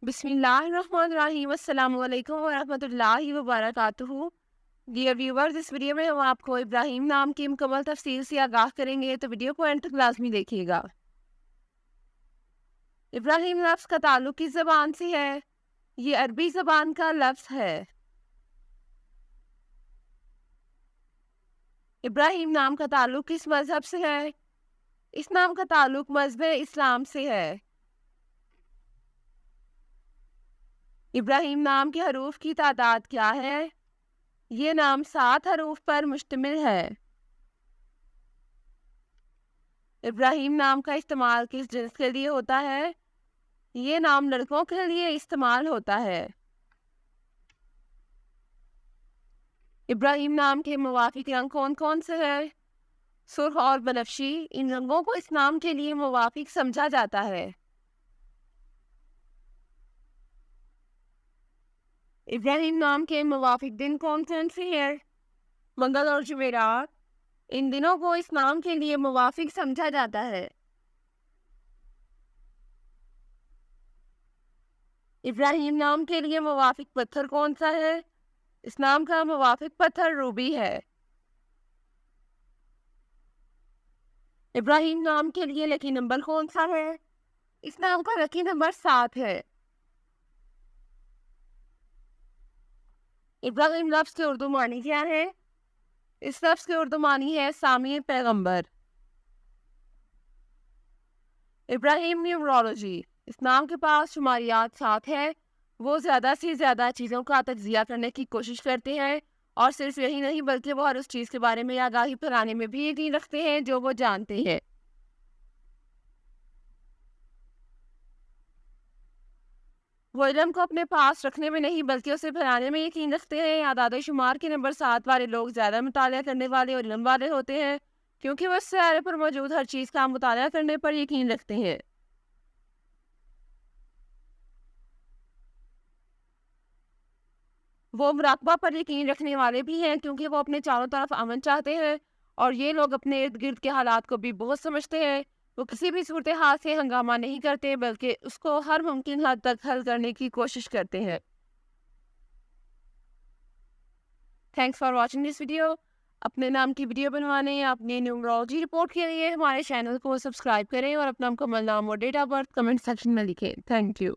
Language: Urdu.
بسم اللہ الرحمن الرحیم السلام علیکم ورحمۃ اللہ وبرکاتہ۔ ڈیئر ویورز، اس ویڈیو میں ہم آپ کو ابراہیم نام کی مکمل تفصیل سے آگاہ کریں گے، تو ویڈیو کو اینڈ تک لازمی دیکھیے گا۔ ابراہیم لفظ کا تعلق کس زبان سے ہے؟ یہ عربی زبان کا لفظ ہے۔ ابراہیم نام کا تعلق کس مذہب سے ہے؟ اس نام کا تعلق مذہب اسلام سے ہے۔ ابراہیم نام کے حروف کی تعداد کیا ہے؟ یہ نام 7 حروف پر مشتمل ہے۔ ابراہیم نام کا استعمال کس جنس کے لیے ہوتا ہے؟ یہ نام لڑکوں کے لیے استعمال ہوتا ہے۔ ابراہیم نام کے موافق رنگ کون کون سے ہیں؟ سرخ اور بنفشی، ان رنگوں کو اس نام کے لیے موافق سمجھا جاتا ہے۔ ابراہیم نام کے موافق دن کون کون سے ہیں؟ منگل اور جمعرات، ان دنوں کو اس نام کے لیے موافق سمجھا جاتا ہے۔ ابراہیم نام کے لیے موافق پتھر کون سا ہے؟ اس نام کا موافق پتھر روبی ہے۔ ابراہیم نام کے لیے لکی نمبر کون سا ہے؟ اس نام کا لکی نمبر 7 ہے۔ ابراہیم لفظ کے اردو معنی کیا ہے؟ اس لفظ کے اردو معنی ہے سامع پیغمبر۔ ابراہیم نیومرولوجی، اس نام کے پاس شماریات 7 ہے۔ وہ زیادہ سے زیادہ چیزوں کا تجزیہ کرنے کی کوشش کرتے ہیں، اور صرف یہی نہیں بلکہ وہ ہر اس چیز کے بارے میں آگاہی پھیلانے میں بھی یقین رکھتے ہیں جو وہ جانتے ہیں۔ وہ علم کو اپنے پاس رکھنے میں نہیں بلکہ اسے پھیلانے میں یقین رکھتے ہیں۔ اعداد و شمار کے نمبر 7 والے لوگ زیادہ مطالعہ کرنے والے اور علم والے ہوتے ہیں، کیونکہ وہ اس سیارے پر موجود ہر چیز کا مطالعہ کرنے پر یقین رکھتے ہیں۔ وہ مراقبہ پر یقین رکھنے والے بھی ہیں، کیونکہ وہ اپنے چاروں طرف امن چاہتے ہیں، اور یہ لوگ اپنے ارد گرد کے حالات کو بھی بہت سمجھتے ہیں۔ وہ کسی بھی صورتحال سے ہنگامہ نہیں کرتے بلکہ اس کو ہر ممکن حد تک حل کرنے کی کوشش کرتے ہیں۔ Thanks for watching this video. اپنے نام کی ویڈیو بنوانے یا اپنی نیومرولوجی رپورٹ کے لیے ہمارے چینل کو سبسکرائب کریں، اور اپنا مکمل نام اور date of birth comment section میں لکھیں۔ Thank you.